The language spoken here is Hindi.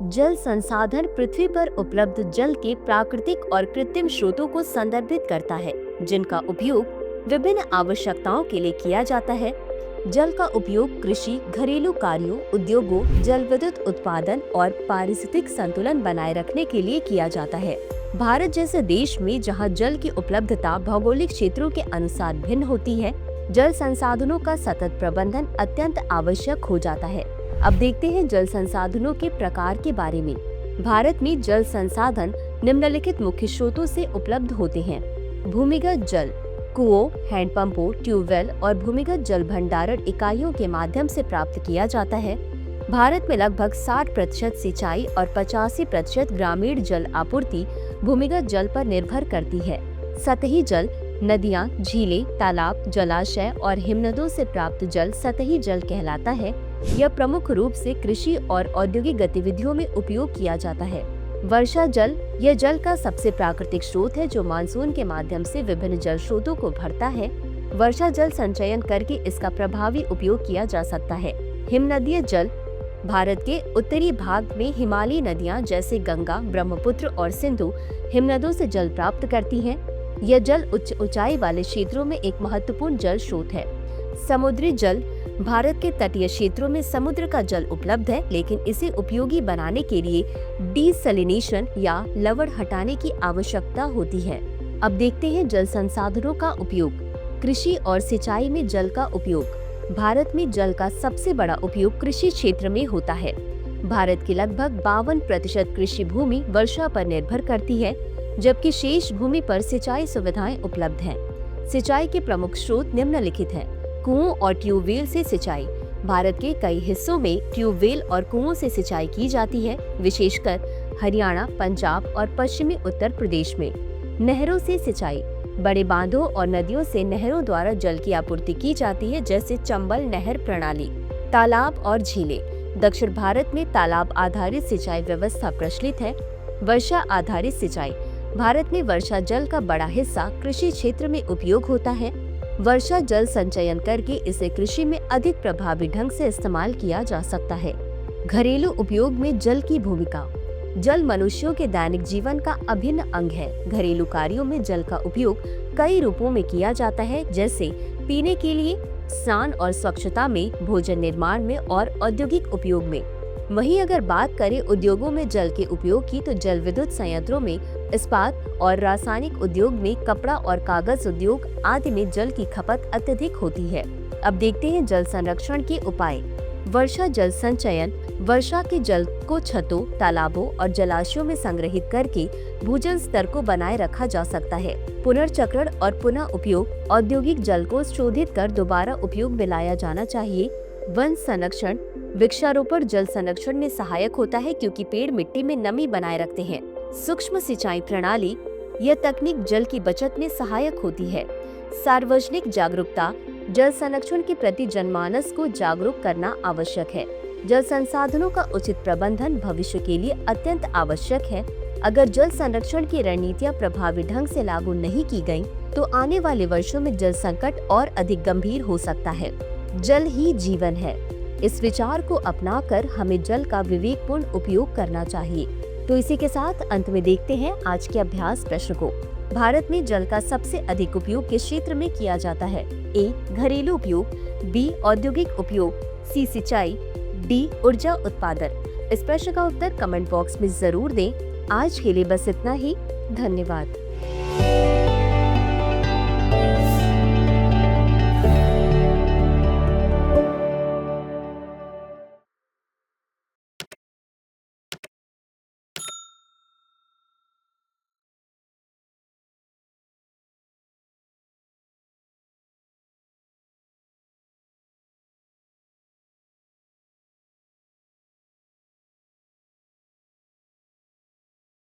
जल संसाधन पृथ्वी पर उपलब्ध जल के प्राकृतिक और कृत्रिम स्रोतों को संदर्भित करता है, जिनका उपयोग विभिन्न आवश्यकताओं के लिए किया जाता है। जल का उपयोग कृषि, घरेलू कार्यों, उद्योगों, जल विद्युत उत्पादन और पारिस्थितिक संतुलन बनाए रखने के लिए किया जाता है। भारत जैसे देश में जहां जल की उपलब्धता भौगोलिक क्षेत्रों के अनुसार भिन्न होती है, जल संसाधनों का सतत प्रबंधन अत्यंत आवश्यक हो जाता है। अब देखते हैं जल संसाधनों के प्रकार के बारे में। भारत में जल संसाधन निम्नलिखित मुख्य स्रोतों से उपलब्ध होते हैं। भूमिगत जल कुओं, हैंडपंपों, ट्यूबवेल और भूमिगत जल भंडारण इकाइयों के माध्यम से प्राप्त किया जाता है। भारत में लगभग 60% सिंचाई और 85% ग्रामीण जल आपूर्ति भूमिगत जल पर निर्भर करती है। सतही जल नदियां, झीलें, तालाब, जलाशय और हिमनदों से प्राप्त जल सतही जल कहलाता है। यह प्रमुख रूप से कृषि और औद्योगिक गतिविधियों में उपयोग किया जाता है। वर्षा जल यह जल का सबसे प्राकृतिक स्रोत है जो मानसून के माध्यम से विभिन्न जल स्रोतों को भरता है। वर्षा जल संचयन करके इसका प्रभावी उपयोग किया जा सकता है। हिमनदीय जल भारत के उत्तरी भाग में हिमालयी नदियां जैसे गंगा, ब्रह्मपुत्र और सिंधु हिमनदों से जल प्राप्त करती हैं। यह जल उच्च ऊंचाई वाले क्षेत्रों में एक महत्वपूर्ण जल स्रोत है। समुद्री जल भारत के तटीय क्षेत्रों में समुद्र का जल उपलब्ध है, लेकिन इसे उपयोगी बनाने के लिए डीसैलिनेशन या लवण हटाने की आवश्यकता होती है। अब देखते हैं जल संसाधनों का उपयोग। कृषि और सिंचाई में जल का उपयोग। भारत में जल का सबसे बड़ा उपयोग कृषि क्षेत्र में होता है। भारत की लगभग 52% कृषि भूमि वर्षा पर निर्भर करती है, जबकि शेष भूमि पर सिंचाई सुविधाएं उपलब्ध हैं। सिंचाई के प्रमुख स्रोत निम्नलिखित हैं। कुओं और ट्यूबवेल से सिंचाई। भारत के कई हिस्सों में ट्यूबवेल और कुओं से सिंचाई की जाती है, विशेषकर हरियाणा, पंजाब और पश्चिमी उत्तर प्रदेश में। नहरों से सिंचाई। बड़े बांधों और नदियों से नहरों द्वारा जल की आपूर्ति की जाती है, जैसे चंबल नहर प्रणाली। तालाब और झीलें। दक्षिण भारत में तालाब आधारित सिंचाई व्यवस्था प्रचलित है। वर्षा आधारित सिंचाई। भारत में वर्षा जल का बड़ा हिस्सा कृषि क्षेत्र में उपयोग होता है। वर्षा जल संचयन करके इसे कृषि में अधिक प्रभावी ढंग से इस्तेमाल किया जा सकता है। घरेलू उपयोग में जल की भूमिका। जल मनुष्यों के दैनिक जीवन का अभिन्न अंग है। घरेलू कार्यों में जल का उपयोग कई रूपों में किया जाता है, जैसे पीने के लिए, स्नान और स्वच्छता में, भोजन निर्माण में और औद्योगिक उपयोग में। वहीं अगर बात करें उद्योगों में जल के उपयोग की, तो जल विद्युत संयंत्रों में, इस्पात और रासायनिक उद्योग में, कपड़ा और कागज उद्योग आदि में जल की खपत अत्यधिक होती है। अब देखते हैं जल संरक्षण के उपाय। वर्षा जल संचयन। वर्षा के जल को छतों, तालाबों और जलाशयों में संग्रहित करके भूजल स्तर को बनाए रखा जा सकता है। पुनर्चक्रण और पुनः उपयोग। औद्योगिक जल को शोधित कर दोबारा उपयोग में लाया जाना चाहिए। वन संरक्षण। वृक्षारोपण जल संरक्षण में सहायक होता है, क्योंकि पेड़ मिट्टी में नमी बनाए रखते हैं। सूक्ष्म सिंचाई प्रणाली। यह तकनीक जल की बचत में सहायक होती है। सार्वजनिक जागरूकता। जल संरक्षण के प्रति जनमानस को जागरूक करना आवश्यक है। जल संसाधनों का उचित प्रबंधन भविष्य के लिए अत्यंत आवश्यक है। अगर जल संरक्षण की रणनीतियां प्रभावी ढंग से लागू नहीं की गयीं, तो आने वाले वर्षों में जल संकट और अधिक गंभीर हो सकता है। जल ही जीवन है। इस विचार को अपनाकर हमें जल का विवेकपूर्ण उपयोग करना चाहिए। तो इसी के साथ अंत में देखते हैं आज के अभ्यास प्रश्न को। भारत में जल का सबसे अधिक उपयोग किस क्षेत्र में किया जाता है? ए. घरेलू उपयोग, बी. औद्योगिक उपयोग, सी. सिंचाई, डी. ऊर्जा उत्पादन। इस प्रश्न का उत्तर कमेंट बॉक्स में जरूर दें। आज के लिए बस इतना ही। धन्यवाद।